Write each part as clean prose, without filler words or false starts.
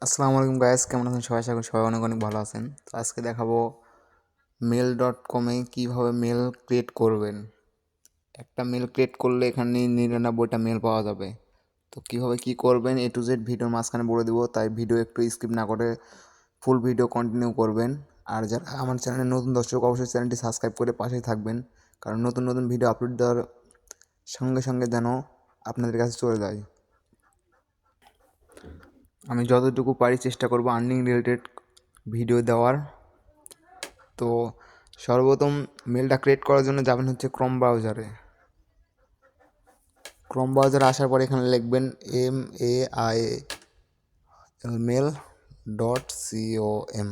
আসসালামু আলাইকুম গাইস, কেমন আছেন সবাই? আশা করি সবাই অনেক অনেক ভালো আছেন। তো আজকে দেখাবো mail.com-এ কীভাবে মেল ক্রিয়েট করবেন। একটা মেল ক্রিয়েট করলে এখানে 99টা মেল পাওয়া যাবে। তো কীভাবে কী করবেন A to Z ভিডিওর মাঝখানে বলে দেবো, তাই ভিডিও একটু স্কিপ না করে ফুল ভিডিও কন্টিনিউ করবেন। আর যারা আমার চ্যানেলে নতুন দর্শক অবশ্যই চ্যানেলটি সাবস্ক্রাইব করে পাশেই থাকবেন, কারণ নতুন নতুন ভিডিও আপলোড দেওয়ার সঙ্গে সঙ্গে যেন আপনাদের কাছে চলে যায়। আমি যতটুকু পারি চেষ্টা করব আর্নিং রিলেটেড ভিডিও দেওয়ার। তো সর্বপ্রথম মেলটা ক্রিয়েট করার জন্য যাবেন হচ্ছে ক্রোম ব্রাউজারে আসার পরে এখানে লিখবেন mail.com।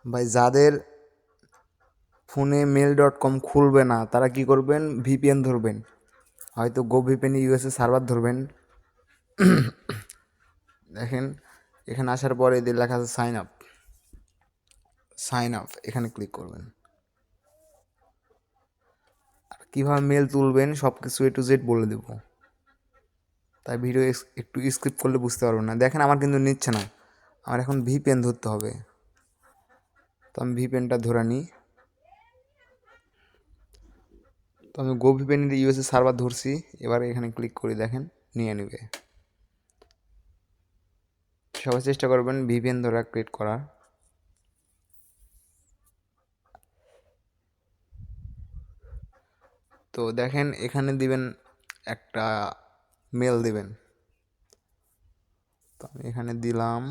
ভাই, যাদের ফোনে mail.com খুলবে না তারা কি করবেন, ভিপিএন ধরবেন, হয়তো GoVPN ইউএসএ সার্ভার ধরবেন। দেখেন এখানে আসার পরে এদের লেখা আছে সাইন আপ, এখানে ক্লিক করবেন। আর কীভাবে মেল তুলবেন সব কিছু A to Z বলে দেবো, তাই ভিডিও একটু স্কিপ করলে বুঝতে পারবেন না। দেখেন আমার কিন্তু নিচ্ছে না, আমার এখন ভিপিএন ধরতে হবে। তো আমি ভিপিএনটা ধরে নিই। তো আমি GoVPN ইউএসএ সার্ভার ধরছি, এবার এখানে ক্লিক করি, দেখেন নিয়ে নেবে। সবাই চেষ্টা করবেন ভিপিএন ধরা ক্রিয়েট করার। তো দেখেন এখানে দিবেন একটা মেল দিবেন। তো আমি এখানে দিলাম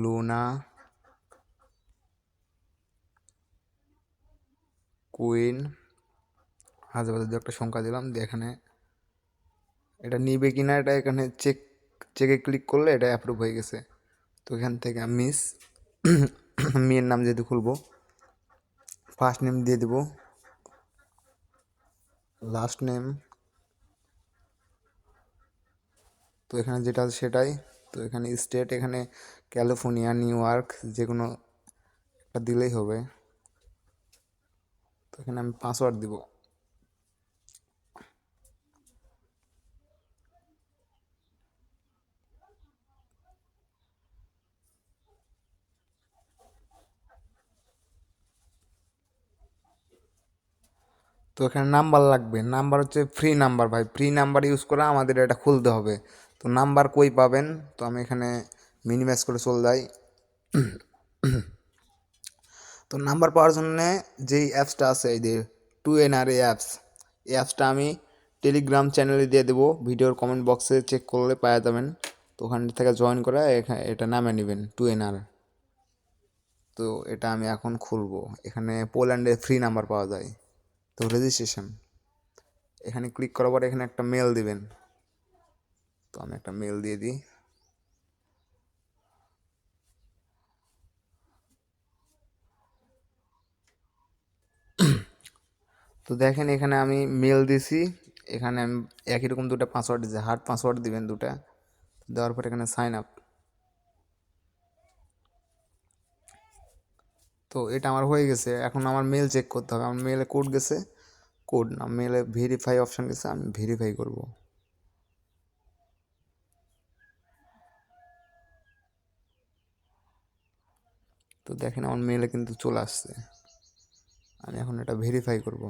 লুনা কুইন আজেবাজে একটা সংখ্যা দিলাম দিয়ে এখানে এটা নিবে কিনা এটা এখানে চেকে ক্লিক করলে এটা অ্যাপ্রুভ হয়ে গেছে। তো এখান থেকে মেয়ের নাম যেহেতু খুলবো, ফার্স্ট নেম দিয়ে দেবো, লাস্ট নেম তো এখানে যেটা আছে সেটাই। তো এখানে স্টেট, এখানে ক্যালিফোর্নিয়া, নিউ ইয়র্ক যে কোনো একটা দিলেই হবে। তো এখানে আমি পাসওয়ার্ড দিব। তো এখানে নাম্বার লাগবে, নাম্বার হচ্ছে ফ্রি নাম্বার। ভাই, ফ্রি নাম্বার ইউজ করে আমাদের এটা খুলতে হবে। তো নাম্বার কই পাবেন, তো আমি এখানে মিনিমাইজ করে চলে যাই। তো নাম্বার পাওয়ার জন্য যেই অ্যাপসটা আছে এই যে 2NR অ্যাপস, এই অ্যাপসটা আমি টেলিগ্রাম চ্যানেলে দিয়ে দেবো, ভিডিওর কমেন্ট বক্সে চেক করলে পাওয়া যাবেন। তো ওখান থেকে জয়েন করে এটা নামে নেবেন 2NR। তো এটা আমি এখন খুলবো। এখানে পোল্যান্ডে ফ্রি নাম্বার পাওয়া যায়। তো রেজিস্ট্রেশন এখানে ক্লিক করার পর এখানে একটা মেল দিবেন। তো আমি একটা মেল দিয়ে দিই। তো দেখেন এখানে আমি মেল দিছি, এখানে আমি একই রকম দুটো পাসওয়ার্ড দিয়েছি, হার্ড পাসওয়ার্ড দিবেন দুটা। দেওয়ার পর এখানে সাইন আপ। তো এটা আমার হয়ে গেছে, এখন আমার মেল চেক করতে হবে। আমার মেলে কোড গেছে, কোড না মেলে ভেরিফাই অপশান গেছে, আমি ভেরিফাই করব। তো দেখেন আমার মেলে কিন্তু চলে আসছে, আমি এখন এটা ভেরিফাই করব।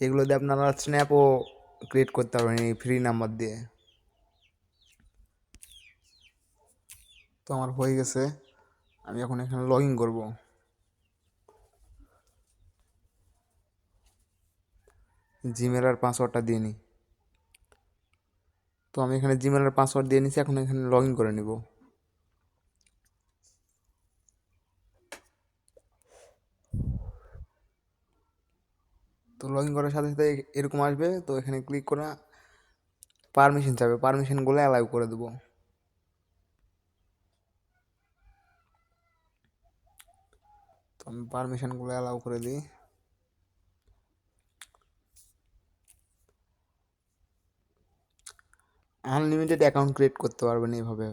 এগুলো দিয়ে আপনারা স্ন্যাপও ক্রিয়েট করতে পারবেন এই ফ্রি নাম্বার দিয়ে। তো আমার হয়ে গেছে, আমি এখন এখানে লগ ইন করবো। জিমেলের পাসওয়ার্ডটা দিয়ে নিই। তো আমি এখানে জিমেলের পাসওয়ার্ড দিয়ে নিছি, এখন এখানে লগ ইন করে নিব। তো লগ ইন করার সাথে সাথে এরকম আসবে। তো এখানে ক্লিক করে পারমিশন চাবে, পারমিশনগুলো অ্যালাউ করে দেবো। তো আমি পারমিশনগুলো অ্যালাউ করে দিই। আনলিমিটেড অ্যাকাউন্ট ক্রিয়েট করতে পারবেন এইভাবে।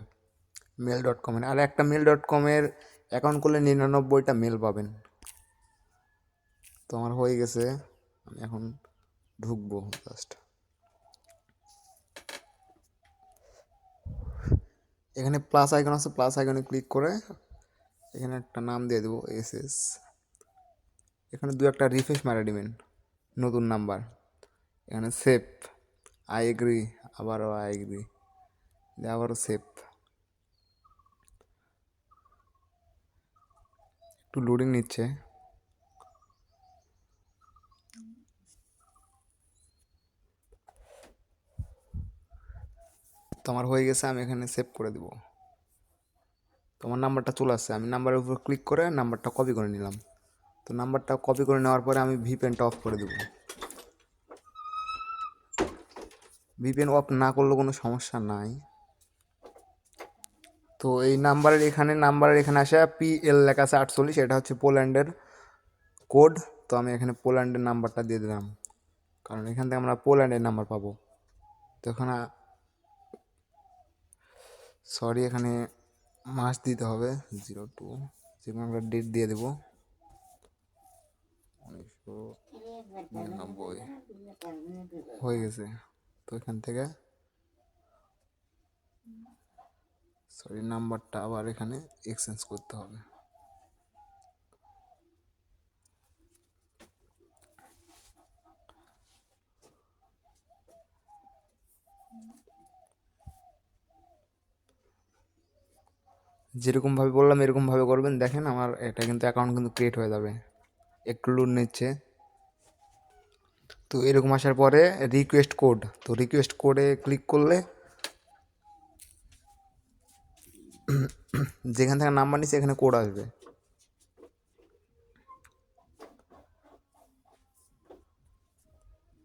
mail.com আর একটা mail.com-এর অ্যাকাউন্ট করলে 99টা মেল পাবেন। তো আমার হয়ে গেছে, আমি এখন ঢুকবো জাস্ট। এখানে প্লাস আইকন আছে, প্লাস আইকনে ক্লিক করে এখানে একটা নাম দিয়ে দেবো SS। এখানে একটা রিফ্রেশ মারা দিবেন, নতুন নাম্বার। এখানে সেভ, আই এগ্রি, আবারও আই এগ্রি, আবারও সেভ। একটু লোডিং নিচ্ছে। তো আমার হয়ে গেছে, আমি এখানে সেভ করে দেবো। তোমার নাম্বারটা চলে আসছে, আমি নাম্বারের উপর ক্লিক করে নাম্বারটা কপি করে নিলাম। তো নাম্বারটা কপি করে নেওয়ার পরে আমি ভিপিএনটা অফ করে দেবো। ভিপিএন অফ না করলে কোনো সমস্যা নাই। তো এই নাম্বারের এখানে আসে PL লেখা আছে 48, এটা হচ্ছে পোল্যান্ডের কোড। তো আমি এখানে পোল্যান্ডের নাম্বারটা দিয়ে দিলাম, কারণ এখান থেকে আমরা পোল্যান্ডের নাম্বার পাবো। তো এখানে এখানে মাস দিতে হবে 02, যে কোনো একটা ডেট দিয়ে দেবো, 1999 হয়ে গেছে। তো এখান থেকে নাম্বারটা আবার এখানে এক্সচেঞ্জ করতে হবে। যেরকমভাবে বললাম এরকমভাবে করবেন, দেখেন আমার এটা কিন্তু অ্যাকাউন্ট কিন্তু ক্রিয়েট হয়ে যাবে। একটু লোড নিচ্ছে। তো এরকম আসার পরে রিকোয়েস্ট কোড, তো রিকোয়েস্ট কোডে ক্লিক করলে যেখান থেকে নাম্বার নিচ্ছে এখানে কোড আসবে।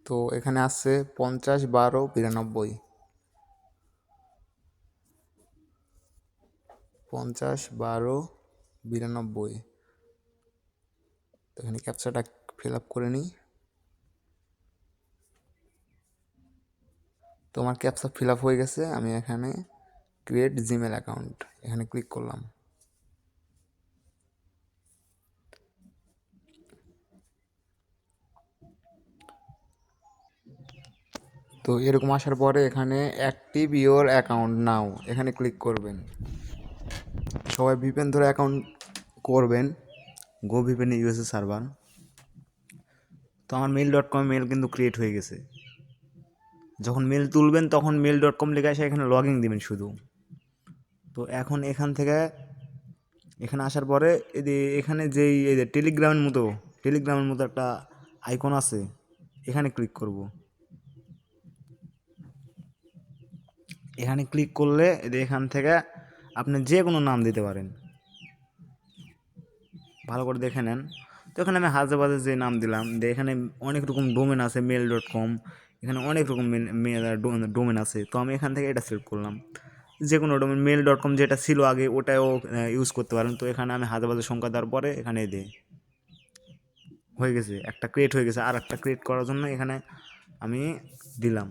তো এখানে আসছে 50 12 92, 50 12 92। তো এখানে ক্যাপচাটা ফিল আপ করে নিই। তো আমার ক্যাপচা ফিল আপ হয়ে গেছে। আমি এখানে ক্রিয়েট জিমেল অ্যাকাউন্ট এখানে ক্লিক করলাম। তো এরকম আসার পরে এখানে অ্যাক্টিভ ইওর অ্যাকাউন্ট নাও এখানে ক্লিক করবেন। সবাই ভিপিএন ধরে অ্যাকাউন্ট করবেন, গো ভিপিএন USA সার্ভার। তো আমার mail.com মেল কিন্তু ক্রিয়েট হয়ে গেছে। যখন মেল তুলবেন তখন mail.com লেখা এসে এখানে লগ ইন দেবেন শুধু। তো এখন এখান থেকে এখানে আসার পরে এখানে যেই এই যে টেলিগ্রামের মতো একটা আইকন আছে, এখানে ক্লিক করব। এখানে ক্লিক করলে এখান থেকে আপনি যে কোনো নাম দিতে পারেন, ভালো করে দেখে নেন। তো এখানে আমি হাজাবাজে যে নাম দিলাম, এখানে অনেক রকম ডোমেন আছে, mail.com, এখানে অনেক রকম ডোমেন আছে। তো আমি এখান থেকে এটা সিলেক্ট করলাম, যে কোনো ডোমেন mail.com যেটা ছিল আগে ওটাও ইউজ করতে পারেন। তো এখানে আমি হাজাবাজের সংখ্যা দেওয়ার পরে এখানে দিই, হয়ে গেছে, একটা ক্রিয়েট হয়ে গেছে। আর একটা ক্রিয়েট করার জন্য এখানে আমি দিলাম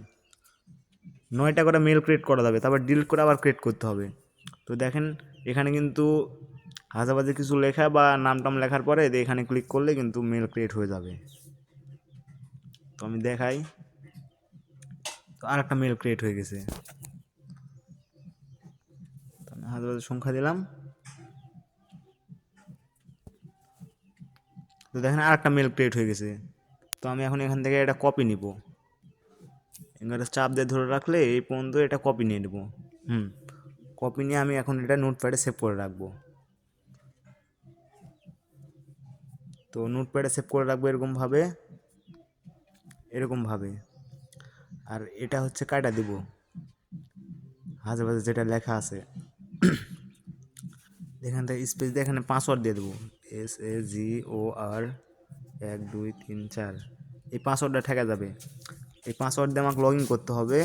9টা করে মেল ক্রিয়েট করা যাবে, তারপর ডিলিট করে আবার ক্রিয়েট করতে হবে। তো দেখেন এখানে কিন্তু হাজাবাজে কিছু লেখা বা নাম টাম লেখার পরে এখানে ক্লিক করলে কিন্তু মেল ক্রিয়েট হয়ে যাবে। তো আমি দেখাই, তো আর একটা মেল ক্রিয়েট হয়ে গেছে। তো আমি হাজাবাজের সংখ্যা দিলাম। তো দেখেন আর একটা মেল ক্রিয়েট হয়ে গেছে। তো আমি এখন এখান থেকে এটা কপি নিব, এখানে চাপ দিয়ে ধরে রাখলে এই পর্যন্ত এটা কপি নিয়ে নেব। কপি নিয়ে আমি এখন এটা নোটপ্যাডে সেভ করে রাখবো। তো নোটপ্যাডে সেভ করে রাখবো এরকমভাবে। আর এটা হচ্ছে কাটা দিব, হাজার যেটা লেখা আছে এখান থেকে স্পেস দিয়ে এখানে পাসওয়ার্ড দিয়ে দেবো, SAGOR 1 2 3 4। এই পাসওয়ার্ডটা ঠেকা যাবে। এই পাসওয়ার্ড দিয়ে আমাকে লগ ইন করতে হবে,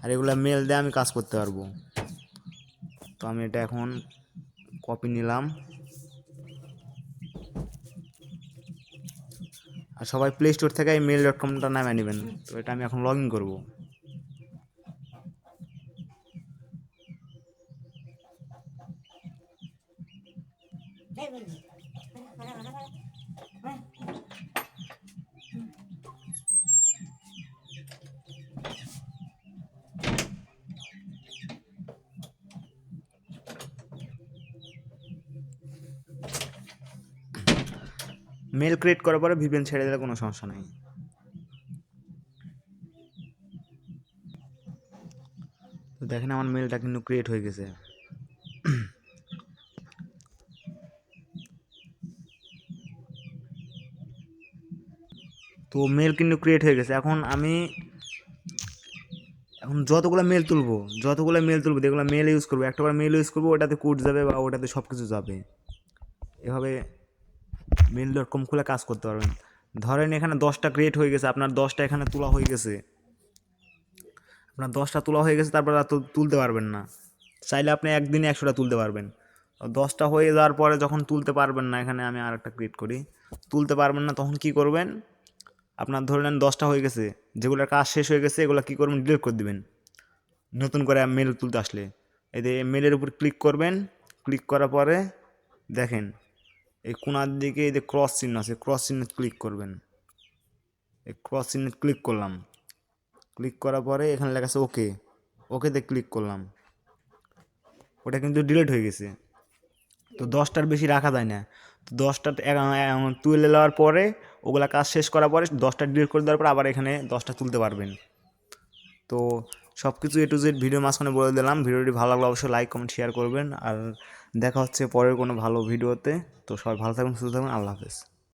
আর এগুলো মেল দিয়ে আমি কাজ করতে পারবো। তো আমি এটা এখন কপি নিলাম। আর সবাই প্লে স্টোর থেকে এই mail.comটা নামিয়ে নেবেন। তো এটা আমি এখন লগ ইন করবো। মেল ক্রিয়েট করার পরে ভিপিএন ছেড়ে দিলে কোনো সমস্যা নেই। তো দেখেন আমার মেলটা কিন্তু ক্রিয়েট হয়ে গেছে। তো মেল কিন্তু ক্রিয়েট হয়ে গেছে। এখন যতগুলো মেল তুলবো যেগুলো মেল ইউজ করবো, একটা করে মেল ইউজ করবো, ওটাতে কোড যাবে বা ওটাতে সব কিছু যাবে। এভাবে mail.com খুলে কাজ করতে পারবেন। ধরেন এখানে 10টা ক্রিয়েট হয়ে গেছে, আপনার 10টা এখানে তোলা হয়ে গেছে, তারপর আর তুলতে পারবেন না। চাইলে আপনি একদিনে 100টা তুলতে পারবেন। 10টা হয়ে যাওয়ার পরে যখন তুলতে পারবেন না, এখানে আমি আরেকটা ক্রিয়েট করি, তুলতে পারবেন না, তখন কি করবেন, আপনার ধরে নেন 10টা হয়ে গেছে, যেগুলোর কাজ শেষ হয়ে গেছে এগুলো কী করবেন, ডিলিট করে দিবেন। নতুন করে মেল তুলতে আসলে এই যে মেলের উপর ক্লিক করবেন, ক্লিক করার পরে দেখেন এই কোণার দিকে এই যে ক্রস চিহ্ন আছে, ক্রস চিহ্ন ক্লিক করবেন। এই ক্রস চিহ্ন ক্লিক করলাম, ক্লিক করার পরে এখানে লেখা আছে ওকে, ওকেতে ক্লিক করলাম, ওটা কিন্তু ডিলিট হয়ে গেছে। তো 10টার বেশি রাখা যায় না। তো 10টা তুলে নেওয়ার পরে ওগুলা কাজ শেষ করার পরে 10টা ডিলিট করে দেওয়ার পর আবার এখানে 10টা তুলতে পারবেন। তো সব কিছু A to Z ভিডিও মাঝখানে বলে দিলাম। ভিডিওটি ভালো লাগলে অবশ্যই লাইক কমেন্ট শেয়ার করবেন। আর দেখা হচ্ছে পরের কোনো ভালো ভিডিওতে। তো সবাই ভালো থাকবেন, সুস্থ থাকবেন, আল্লাহ হাফেজ।